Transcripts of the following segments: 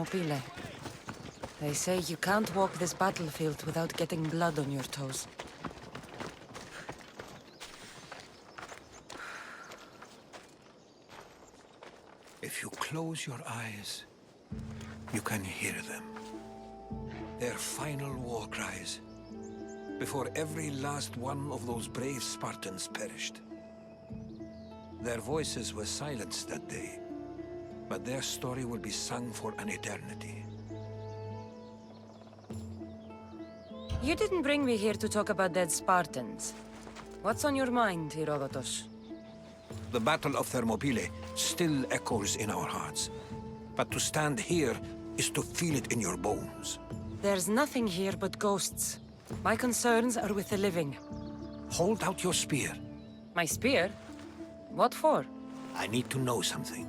Thermopylae. They say you can't walk this battlefield without getting blood on your toes. If you close your eyes, you can hear them. Their final war cries, before every last one of those brave Spartans perished. Their voices were silenced that day, but their story will be sung for an eternity. You didn't bring me here to talk about dead Spartans. What's on your mind, Herodotus? The Battle of Thermopylae still echoes in our hearts. But to stand here is to feel it in your bones. There's nothing here but ghosts. My concerns are with the living. Hold out your spear. My spear? What for? I need to know something.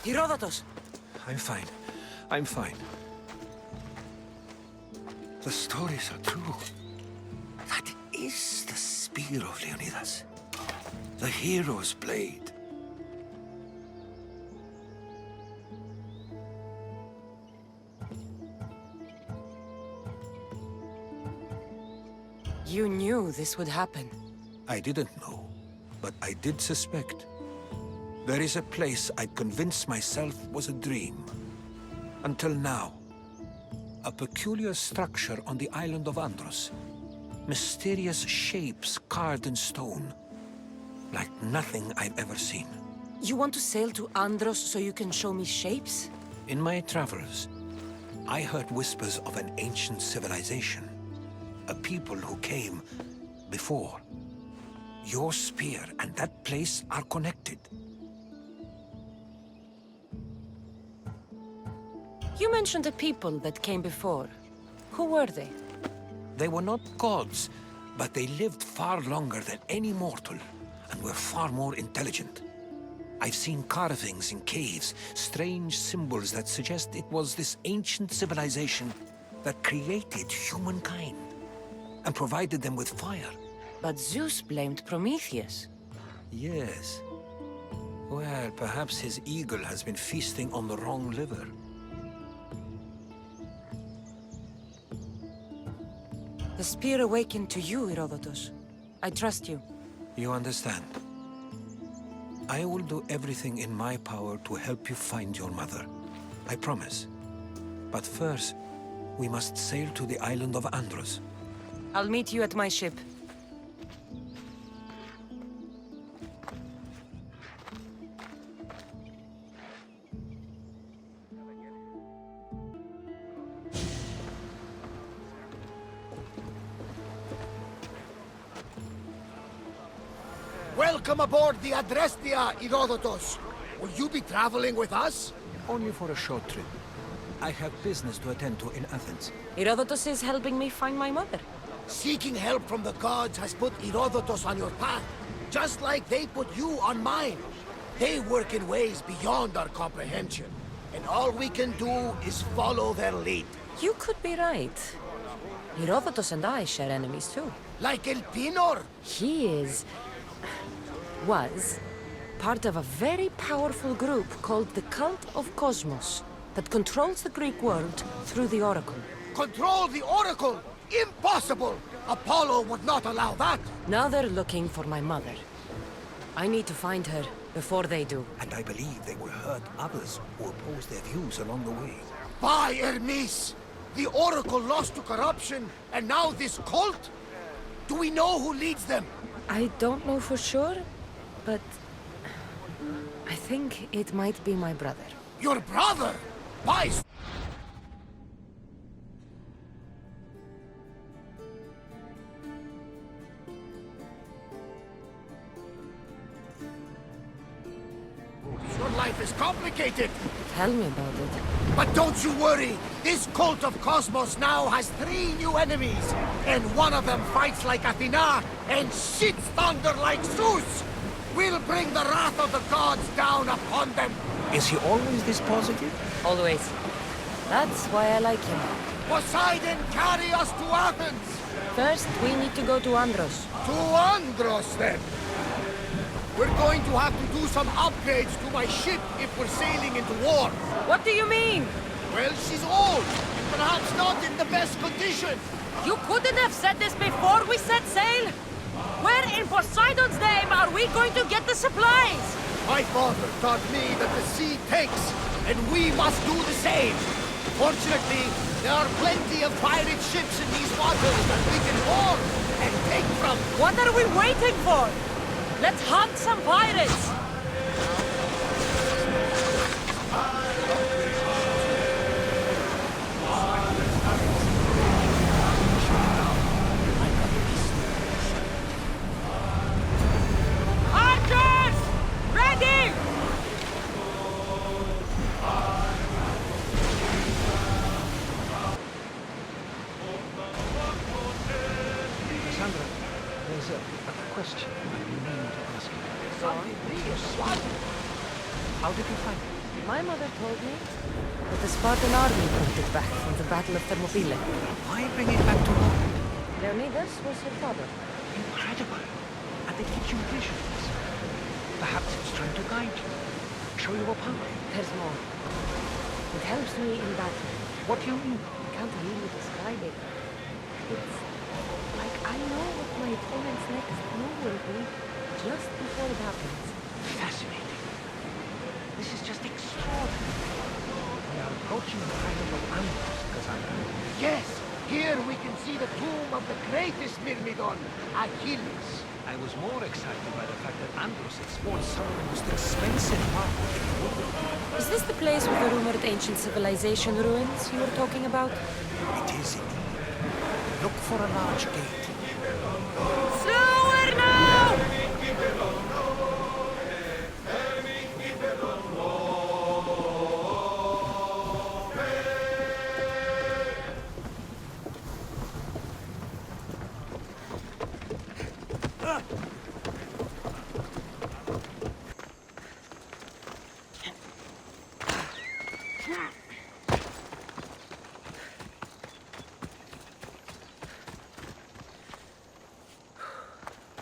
Herodotus! I'm fine. I'm fine. The stories are true. That is the spear of Leonidas. The hero's blade. You knew this would happen. I didn't know, but I did suspect. There is a place I convinced myself was a dream. Until now. A peculiar structure on the island of Andros. Mysterious shapes carved in stone. Like nothing I've ever seen. You want to sail to Andros so you can show me shapes? In my travels, I heard whispers of an ancient civilization. A people who came before. Your spear and that place are connected. You mentioned a people that came before. Who were they? They were not gods, but they lived far longer than any mortal, and were far more intelligent. I've seen carvings in caves, strange symbols that suggest it was this ancient civilization that created humankind, and provided them with fire. But Zeus blamed Prometheus. Yes. Well, perhaps his eagle has been feasting on the wrong liver. The spear awakened to you, Herodotus. I trust you. You understand. I will do everything in my power to help you find your mother. I promise. But first, we must sail to the island of Andros. I'll meet you at my ship. Welcome aboard the Adrestia, Herodotus. Will you be traveling with us? Only for a short trip. I have business to attend to in Athens. Herodotus is helping me find my mother. Seeking help from the gods has put Herodotus on your path, just like they put you on mine. They work in ways beyond our comprehension, and all we can do is follow their lead. You could be right. Herodotus and I share enemies too. Like El Pinor. He was part of a very powerful group called the Cult of Cosmos that controls the Greek world through the Oracle. Control the Oracle! Impossible! Apollo would not allow that! Now they're looking for my mother. I need to find her before they do. And I believe they will hurt others who oppose their views along the way. By Hermes! The Oracle lost to corruption, and now this cult? Do we know who leads them? I don't know for sure, but I think it might be my brother. Your brother? Why? Your life is complicated. Tell me about it. But don't you worry. This cult of Cosmos now has 3 new enemies. And one of them fights like Athena and shits thunder like Zeus. We'll bring the wrath of the gods down upon them. Is he always this positive? Always. That's why I like him. Poseidon, carry us to Athens. First, we need to go to Andros. To Andros, then. We're going to have to do some upgrades to my ship if we're sailing into war. What do you mean? Well, she's old, and perhaps not in the best condition. You couldn't have said this before we set sail? Where in Poseidon's name are we going to get the supplies? My father taught me that the sea takes, and we must do the same. Fortunately, there are plenty of pirate ships in these waters that we can board and take from. What are we waiting for? Let's hunt some pirates! Archers! Ready! Kassandra, there's a question I've been meaning to ask you. How did you find it? My mother told me that the Spartan army brought it back from the Battle of Thermopylae. Why bring it back to Rome? Leonidas was her father. Incredible. And they teach you visions. Perhaps it's trying to guide you. Show you a path. There's more. It helps me in battle. What do you mean? I can't really describe it. It's like I know what my opponent's next move will be just before it happens. Fascinating. This is just extraordinary. We are approaching the island of Andros, Kassandra. Yes, here we can see the tomb of the greatest Myrmidon, Achilles. I was more excited by the fact that Andros exports some of the most expensive marble in the world. Is this the place with the rumored ancient civilization ruins you were talking about? It is indeed. Look for a large gate. Slower now!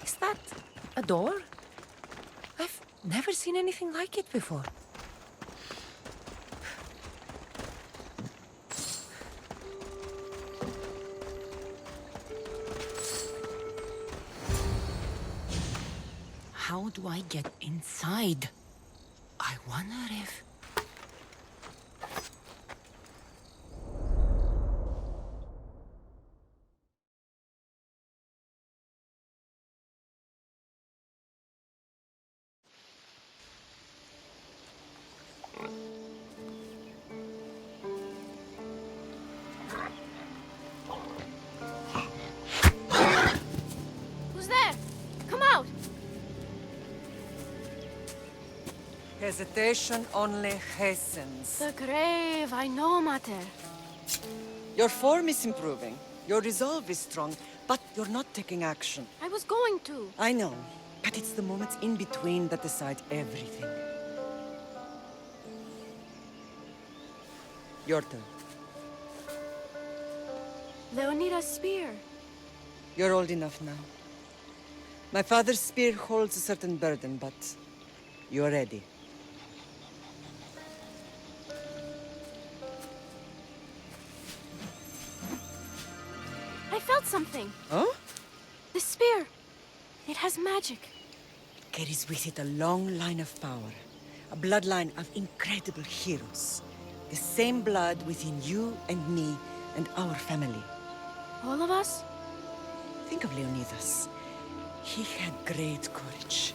Is that a door? I've never seen anything like it before. how do I get inside? I wonder if... Who's there? Come out! Hesitation only hastens. The grave, I know, Mater. Your form is improving. Your resolve is strong, but you're not taking action. I was going to. I know, but it's the moments in between that decide everything. Your turn. Leonida's spear. You're old enough now. My father's spear holds a certain burden, but you're ready. I felt something. Huh? The spear. It has magic. Carries with it a long line of power. A bloodline of incredible heroes. The same blood within you and me and our family. All of us? Think of Leonidas. He had great courage,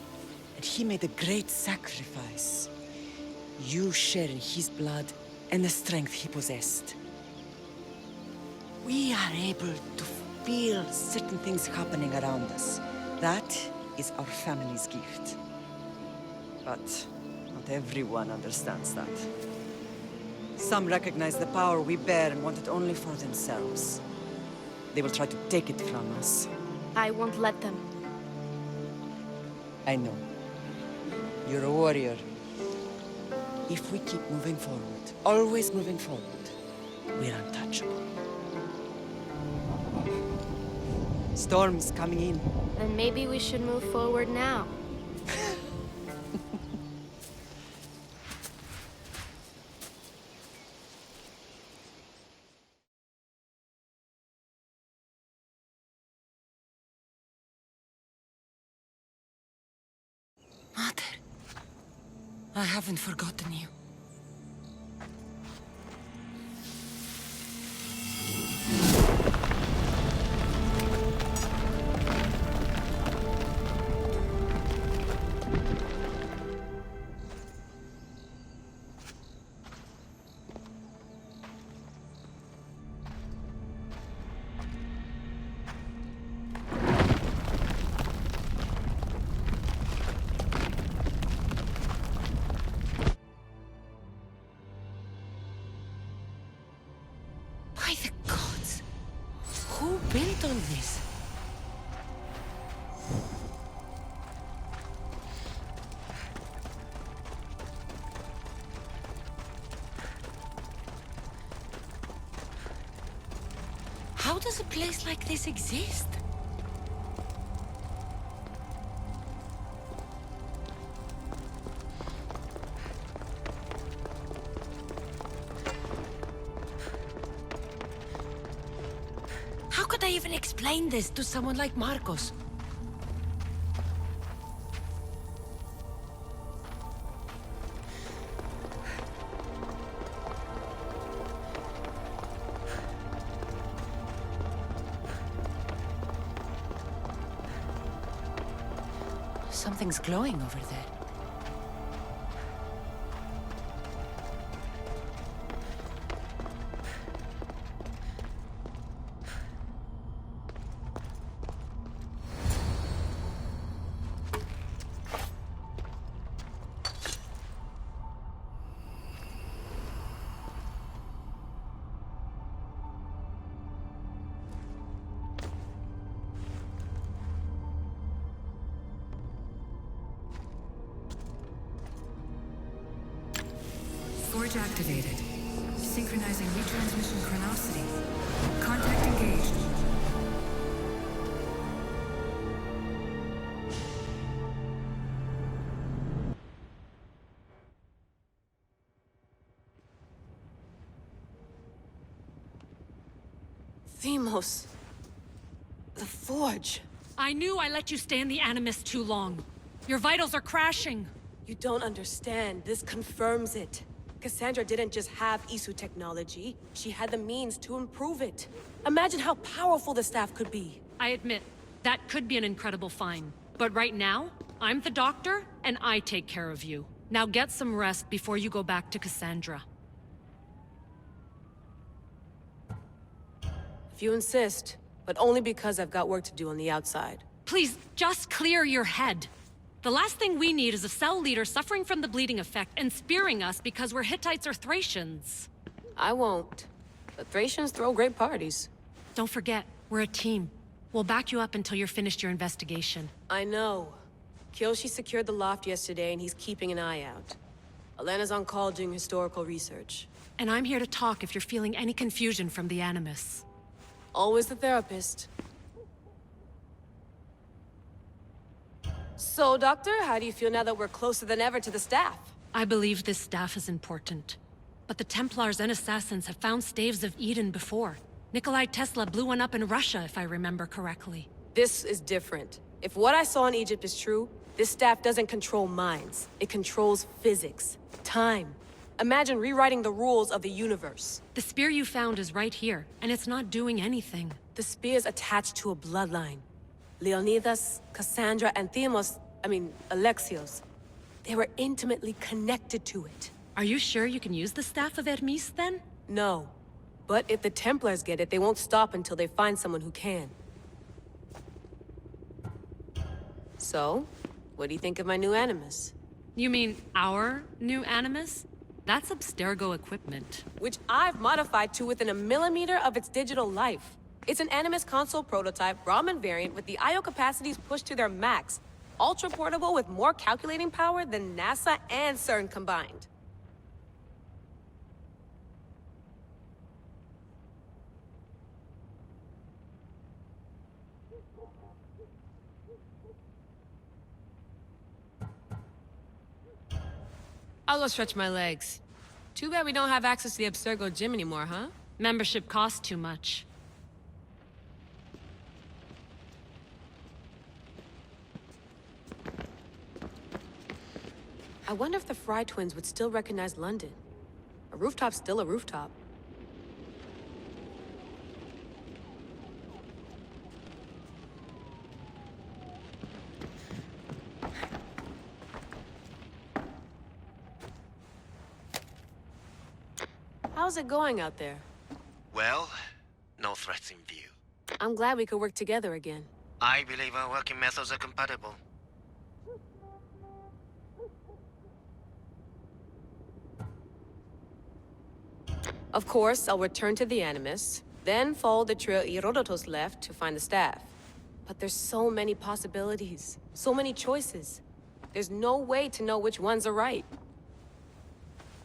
and he made a great sacrifice. You share in his blood and the strength he possessed. We are able to feel certain things happening around us. That is our family's gift. But not everyone understands that. Some recognize the power we bear and want it only for themselves. They will try to take it from us. I won't let them. I know. You're a warrior. If we keep moving forward, always moving forward, we're untouchable. Storm's coming in. Then maybe we should move forward now. Mater, I haven't forgotten you. By the gods! Who built all this? How does a place like this exist? How could I even explain this to someone like Marcos? Something's glowing over there. Forge activated. Synchronizing retransmission chronicity. Contact engaged. Themos. The Forge. I knew I let you stay in the Animus too long. Your vitals are crashing. You don't understand. This confirms it. Kassandra didn't just have Isu technology. She had the means to improve it. Imagine how powerful the staff could be. I admit, that could be an incredible find. But right now, I'm the doctor, and I take care of you. Now get some rest before you go back to Kassandra. If you insist, but only because I've got work to do on the outside. Please, just clear your head. The last thing we need is a cell leader suffering from the bleeding effect and spearing us because we're Hittites or Thracians. I won't. The Thracians throw great parties. Don't forget, we're a team. We'll back you up until you're finished your investigation. I know. Kyoshi secured the loft yesterday and he's keeping an eye out. Elena's on call doing historical research. And I'm here to talk if you're feeling any confusion from the Animus. Always the therapist. So, Doctor, how do you feel now that we're closer than ever to the staff? I believe this staff is important. But the Templars and Assassins have found staves of Eden before. Nikolai Tesla blew one up in Russia, if I remember correctly. This is different. If what I saw in Egypt is true, this staff doesn't control minds. It controls physics, time. Imagine rewriting the rules of the universe. The spear you found is right here, and it's not doing anything. The spear's attached to a bloodline. Leonidas, Kassandra, and Alexios. They were intimately connected to it. Are you sure you can use the Staff of Hermes, then? No. But if the Templars get it, they won't stop until they find someone who can. So, what do you think of my new Animus? You mean our new Animus? That's Abstergo equipment. Which I've modified to within a millimeter of its digital life. It's an Animus console prototype, Brahmin variant with the I/O capacities pushed to their max. Ultra portable with more calculating power than NASA and CERN combined. I'll go stretch my legs. Too bad we don't have access to the Abstergo gym anymore, huh? Membership costs too much. I wonder if the Fry twins would still recognize London. A rooftop's still a rooftop. How's it going out there? Well, no threats in view. I'm glad we could work together again. I believe our working methods are compatible. Of course, I'll return to the Animus, then follow the trail Herodotus left to find the staff. But there's so many possibilities, so many choices. There's no way to know which ones are right.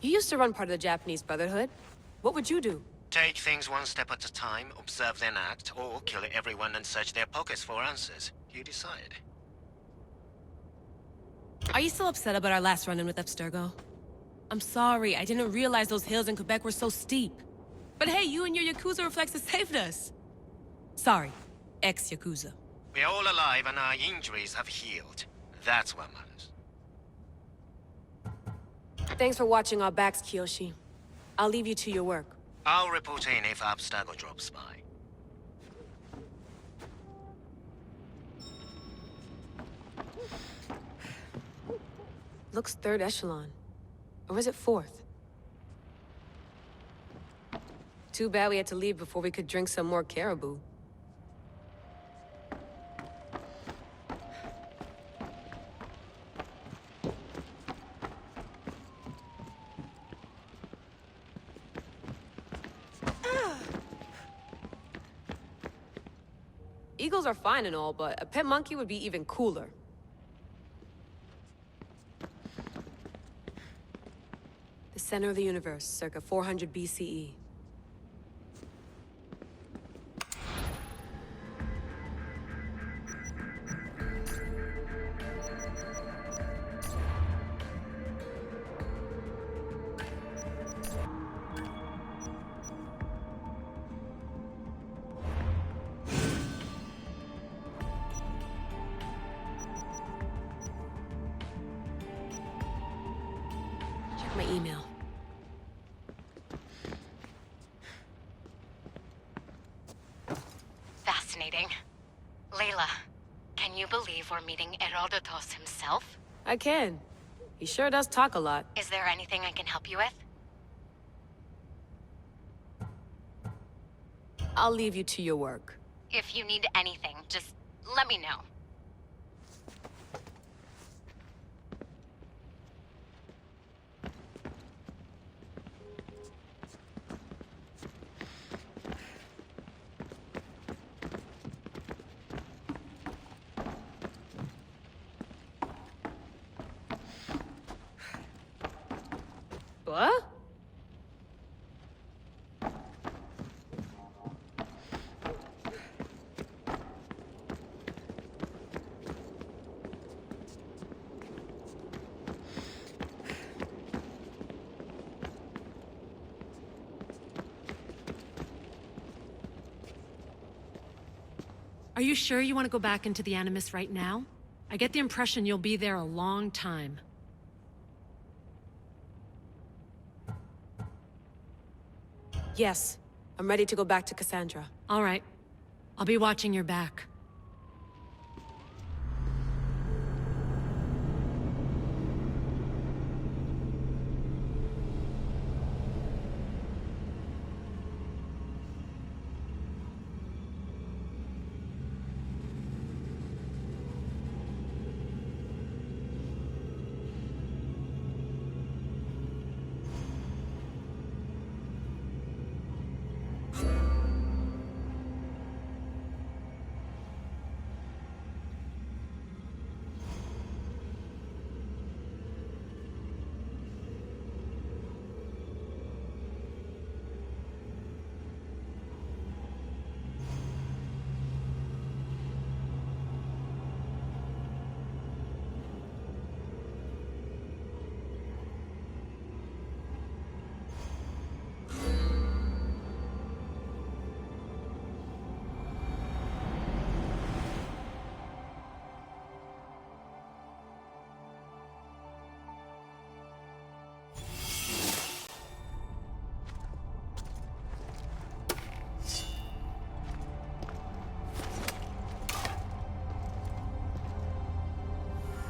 You used to run part of the Japanese Brotherhood. What would you do? Take things one step at a time, observe then act, or kill everyone and search their pockets for answers. You decide. Are you still upset about our last run-in with Abstergo? I'm sorry, I didn't realize those hills in Quebec were so steep. But hey, you and your Yakuza reflexes saved us. Sorry, ex-Yakuza. We're all alive and our injuries have healed. That's what matters. Thanks for watching our backs, Kiyoshi. I'll leave you to your work. I'll report in if Abstergo drops by. Looks third echelon. Or is it fourth? Too bad we had to leave before we could drink some more caribou. Eagles are fine and all, but a pet monkey would be even cooler. The center of the universe, circa 400 BCE. check my email. Fascinating. Layla, can you believe we're meeting Herodotus himself? I can. He sure does talk a lot. Is there anything I can help you with? I'll leave you to your work. If you need anything, just let me know. What? Are you sure you want to go back into the Animus right now? I get the impression you'll be there a long time. Yes. I'm ready to go back to Kassandra. All right. I'll be watching your back.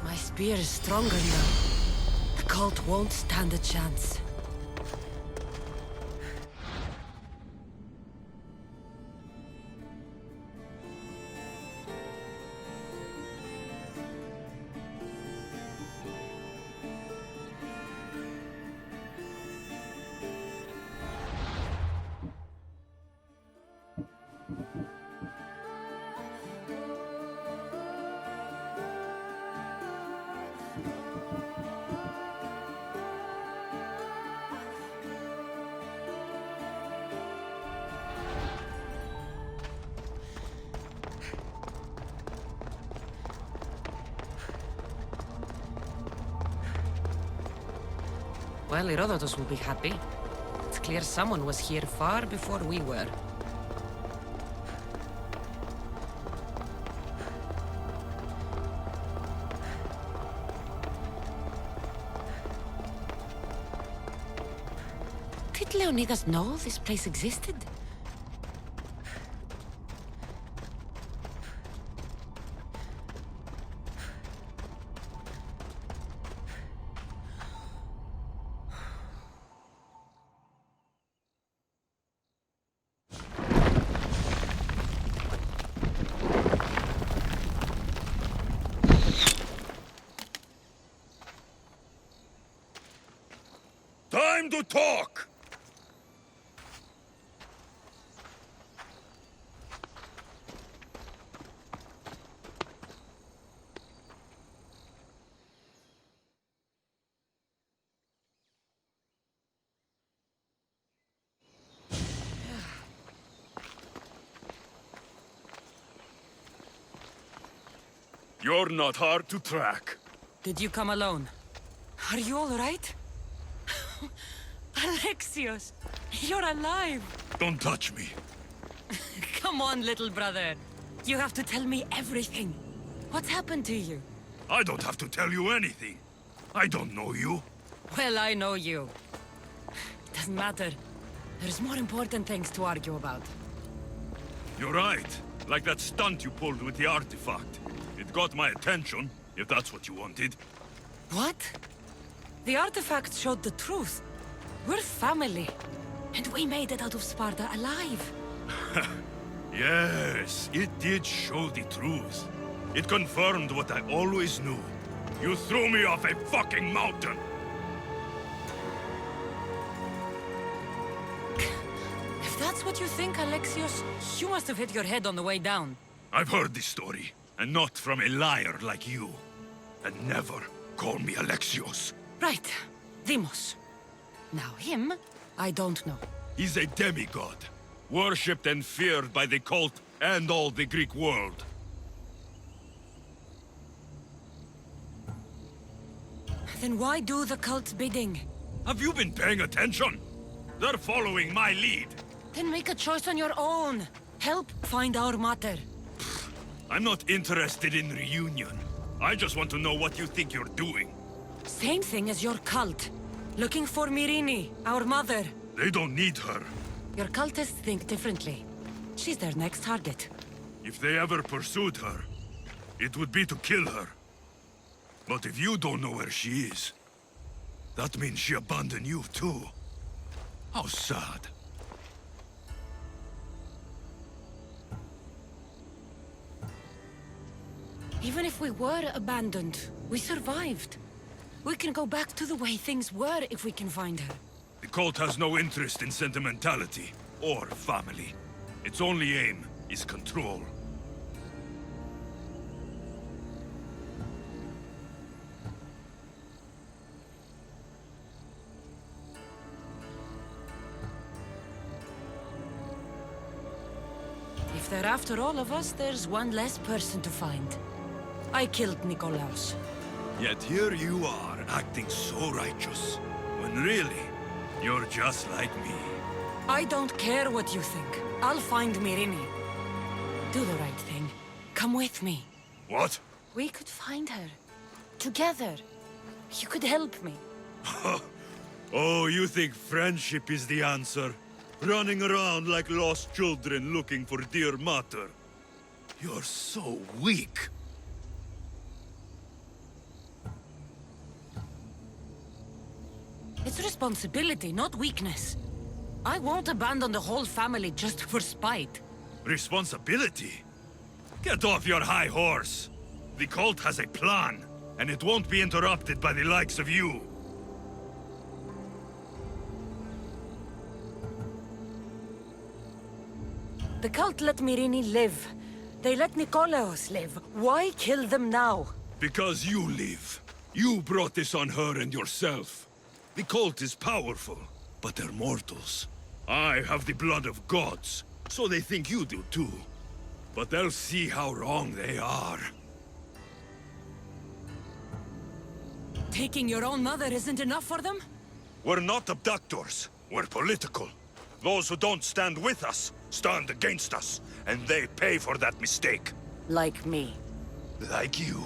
My spear is stronger now. The cult won't stand a chance. Well, Herodotus will be happy. It's clear someone was here far before we were. Did Leonidas know this place existed? Time to talk! You're not hard to track. Did you come alone? Are you all right? Alexios, you're alive! Don't touch me. Come on, little brother. You have to tell me everything. What's happened to you? I don't have to tell you anything. I don't know you. Well, I know you. It doesn't matter. There's more important things to argue about. You're right. Like that stunt you pulled with the artifact. It got my attention, if that's what you wanted. What? The artifact showed the truth. We're family. And we made it out of Sparta alive. Yes, it did show the truth. It confirmed what I always knew. You threw me off a fucking mountain! If that's what you think, Alexios, you must have hit your head on the way down. I've heard this story, and not from a liar like you. And never call me Alexios. Right. Deimos. Now him, I don't know. He's a demigod, worshipped and feared by the cult and all the Greek world. Then why do the cult's bidding? Have you been paying attention? They're following my lead. Then make a choice on your own. Help find our mater. I'm not interested in reunion. I just want to know what you think you're doing. Same thing as your cult. Looking for Myrrine, our mother. They don't need her. Your cultists think differently. She's their next target. If they ever pursued her, it would be to kill her. But if you don't know where she is, that means she abandoned you too. How sad. Even if we were abandoned, we survived. We can go back to the way things were if we can find her. The cult has no interest in sentimentality or family. Its only aim is control. If they're after all of us, there's one less person to find. I killed Nikolaos. Yet here you are, acting so righteous, when really, you're just like me. I don't care what you think. I'll find Myrrine. Do the right thing. Come with me. What? We could find her. Together. You could help me. Oh, you think friendship is the answer? Running around like lost children looking for dear mater. You're so weak. It's responsibility, not weakness. I won't abandon the whole family just for spite. Responsibility? Get off your high horse. The cult has a plan, and it won't be interrupted by the likes of you. The cult let Myrrine live. They let Nikolaos live. Why kill them now? Because you live. You brought this on her and yourself. The cult is powerful, but they're mortals. I have the blood of gods, so they think you do too. But they'll see how wrong they are. Taking your own mother isn't enough for them? We're not abductors. We're political. Those who don't stand with us stand against us, and they pay for that mistake. Like me. Like you.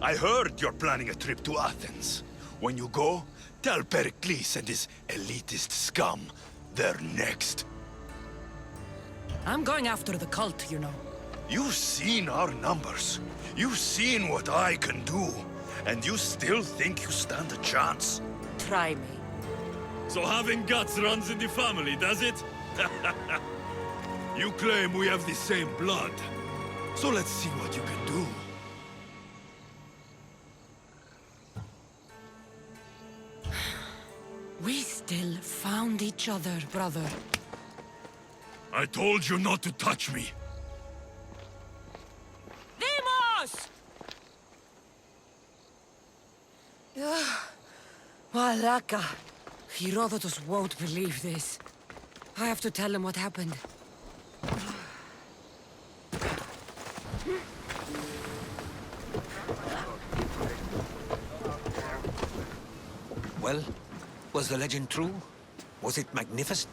I heard you're planning a trip to Athens. When you go, tell Pericles and his elitist scum they're next. I'm going after the cult, you know. You've seen our numbers. You've seen what I can do. And you still think you stand a chance? Try me. So having guts runs in the family, does it? You claim we have the same blood. So let's see what you can do. We still found each other, brother. I told you not to touch me. Deimos! Malaka. Herodotus won't believe this. I have to tell him what happened. Well, was the legend true? Was it magnificent?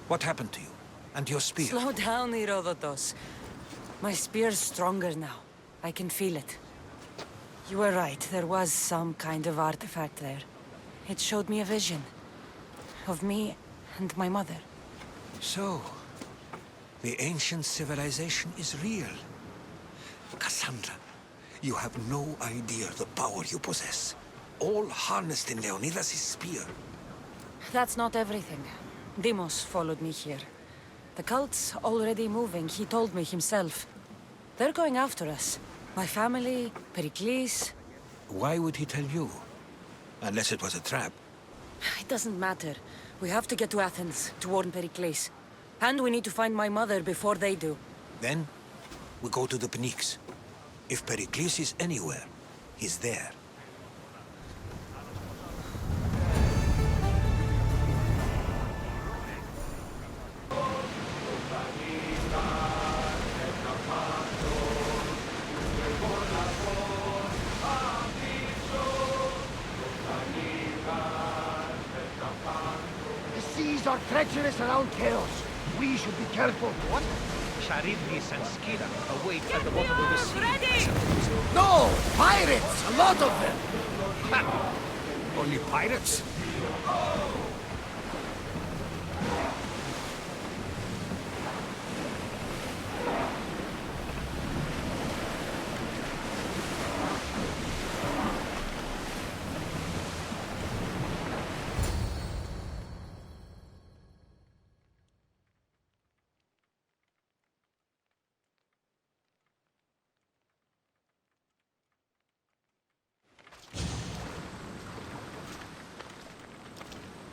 What happened to you? And your spear? Slow down, Herodotus. My spear's stronger now. I can feel it. You were right, there was some kind of artifact there. It showed me a vision. Of me and my mother. So, the ancient civilization is real. Kassandra, you have no idea the power you possess. All harnessed in Leonidas' spear. That's not everything. Deimos followed me here. The cult's already moving, he told me himself. They're going after us. My family, Pericles. Why would he tell you? Unless it was a trap. It doesn't matter. We have to get to Athens, to warn Pericles. And we need to find my mother before they do. Then, we go to the Pnyx. If Pericles is anywhere, he's there. The seas are treacherous around Chaos. We should be careful. What? Charybdis and Scylla await at the bottom of the sea. No! Pirates! A lot of them! Ha! Only pirates?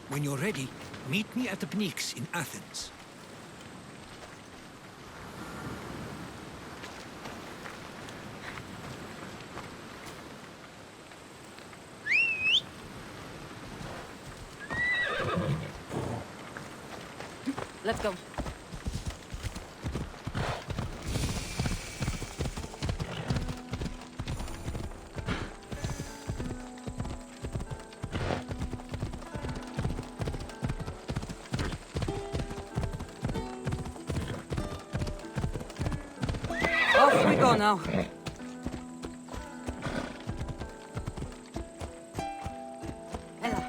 When you're ready, meet me at the Pnyx in Athens. Let's go. Off we go now. Ella.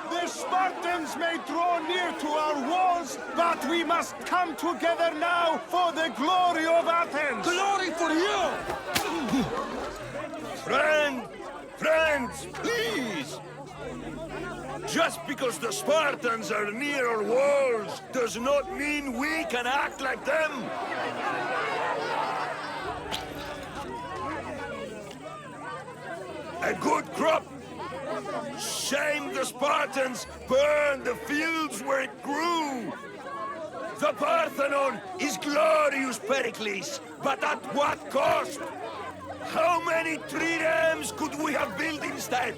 The Spartans may draw near to our walls, but we must come together now for the glory of Athens! Glory for you! Friends, please! Just because the Spartans are near our walls does not mean we can act like them! A good crop! Shame the Spartans burned the fields where it grew! The Parthenon is glorious, Pericles, but at what cost? How many triremes could we have built instead?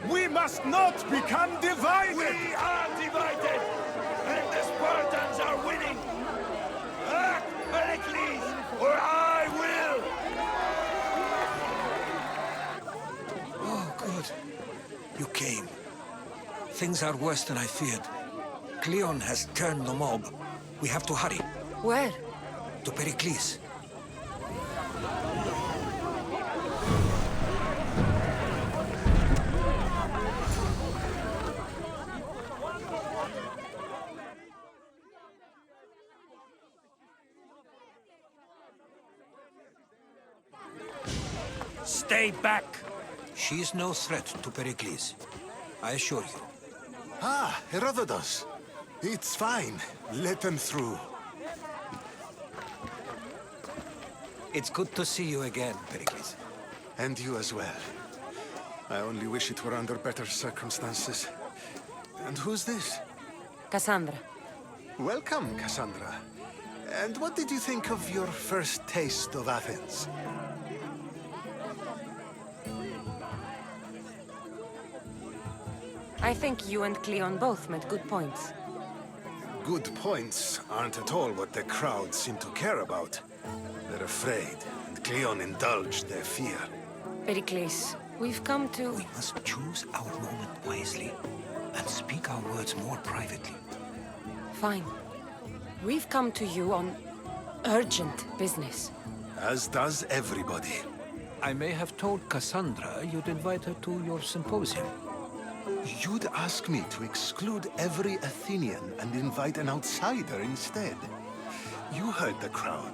We must not become divided! We are divided! And the Spartans are winning! Act, Pericles, or I will! Oh, good. You came. Things are worse than I feared. Cleon has turned the mob. We have to hurry. Where? To Pericles. Stay back! She's no threat to Pericles. I assure you. Ah, Herodotus. It's fine. Let them through. It's good to see you again, Pericles. And you as well. I only wish it were under better circumstances. And who's this? Kassandra. Welcome, Kassandra. And what did you think of your first taste of Athens? I think you and Cleon both made good points. Good points aren't at all what the crowd seem to care about. They're afraid, and Cleon indulged their fear. Pericles, we've come to... We must choose our moment wisely, and speak our words more privately. Fine. We've come to you on urgent business. As does everybody. I may have told Kassandra you'd invite her to your symposium. You'd ask me to exclude every Athenian and invite an outsider instead. You heard the crowd.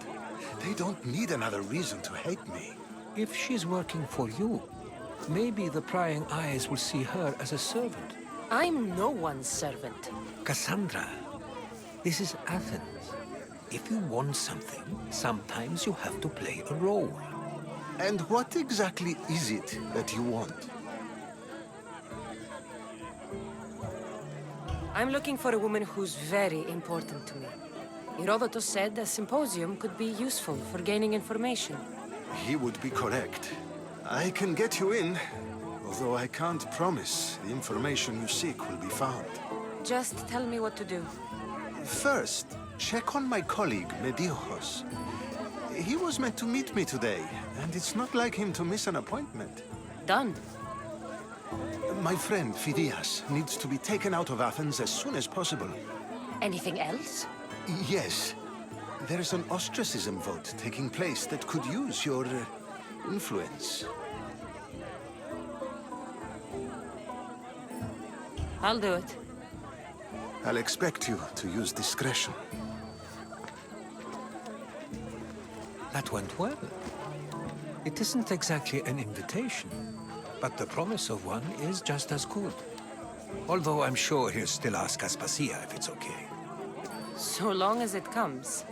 They don't need another reason to hate me. If she's working for you, maybe the prying eyes will see her as a servant. I'm no one's servant. Kassandra, this is Athens. If you want something, sometimes you have to play a role. And what exactly is it that you want? I'm looking for a woman who's very important to me. Herodotus said a symposium could be useful for gaining information. He would be correct. I can get you in, although I can't promise the information you seek will be found. Just tell me what to do. First, check on my colleague, Medeiros. He was meant to meet me today, and it's not like him to miss an appointment. Done. My friend, Phidias, needs to be taken out of Athens as soon as possible. Anything else? Yes. There's an ostracism vote taking place that could use your influence. I'll do it. I'll expect you to use discretion. That went well. It isn't exactly an invitation, but the promise of one is just as good. Although I'm sure he'll still ask Aspasia if it's okay. So long as it comes.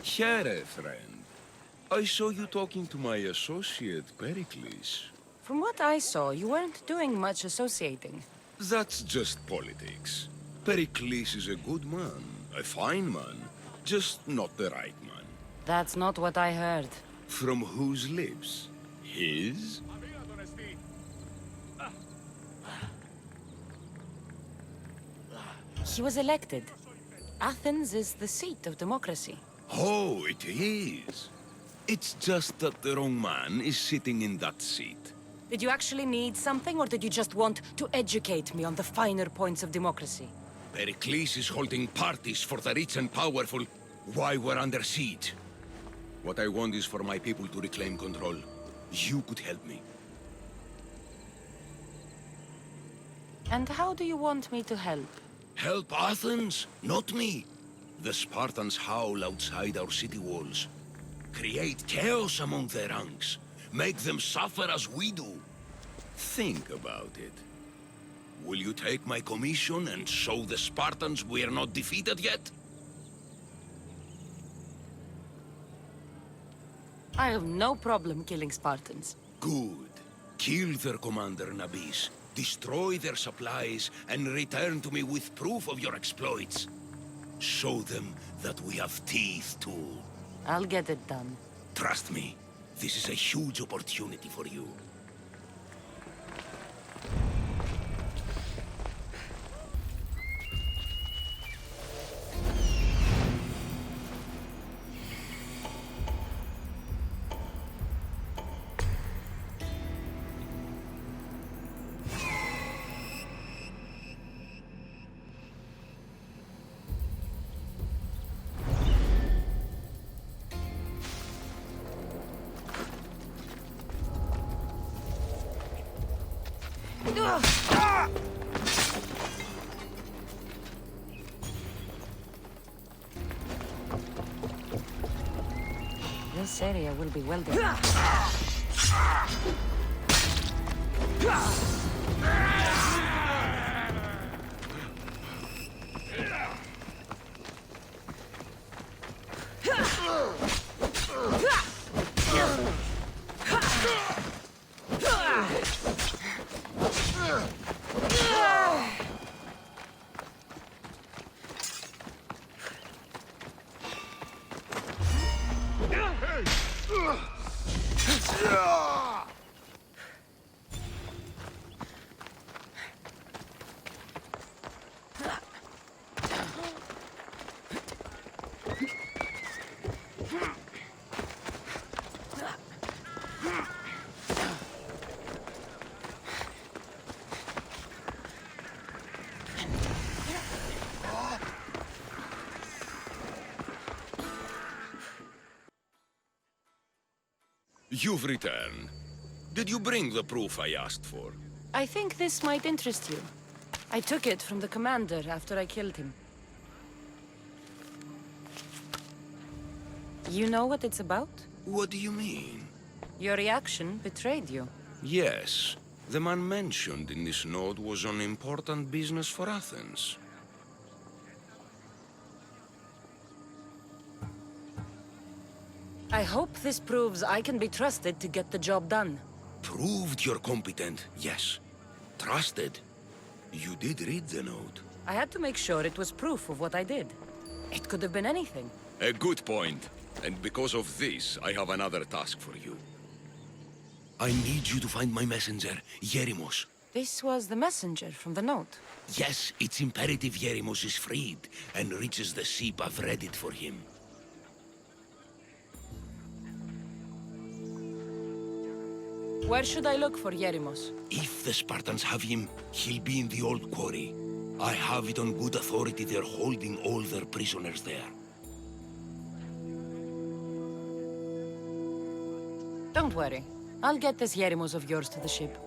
Here, friend. I saw you talking to my associate, Pericles. From what I saw, you weren't doing much associating. That's just politics. Pericles is a good man, a fine man, just not the right man. That's not what I heard. From whose lips? His? He was elected. Athens is the seat of democracy. Oh, it is. It's just that the wrong man is sitting in that seat. Did you actually need something, or did you just want to educate me on the finer points of democracy? Pericles is holding parties for the rich and powerful while we're under siege. What I want is for my people to reclaim control. You could help me. And how do you want me to help? Help Athens, not me. The Spartans howl outside our city walls. Create chaos among their ranks. Make them suffer as we do. Think about it. Will you take my commission and show the Spartans we are not defeated yet? I have no problem killing Spartans. Good. Kill their commander, Nabis. Destroy their supplies and return to me with proof of your exploits. Show them that we have teeth too. I'll get it done. Trust me, this is a huge opportunity for you. This area will be well done. You've returned. Did you bring the proof I asked for? I think this might interest you. I took it from the commander after I killed him. You know what it's about? What do you mean? Your reaction betrayed you. Yes. The man mentioned in this note was on important business for Athens. I hope this proves I can be trusted to get the job done. Proved you're competent, yes. Trusted. You did read the note. I had to make sure it was proof of what I did. It could have been anything. A good point. And because of this, I have another task for you. I need you to find my messenger, Yerimos. This was the messenger from the note. Yes, it's imperative Yerimos is freed and reaches the ship I've read it for him. Where should I look for Yerimos? If the Spartans have him, he'll be in the old quarry. I have it on good authority they're holding all their prisoners there. Don't worry. I'll get this Yerimos of yours to the ship.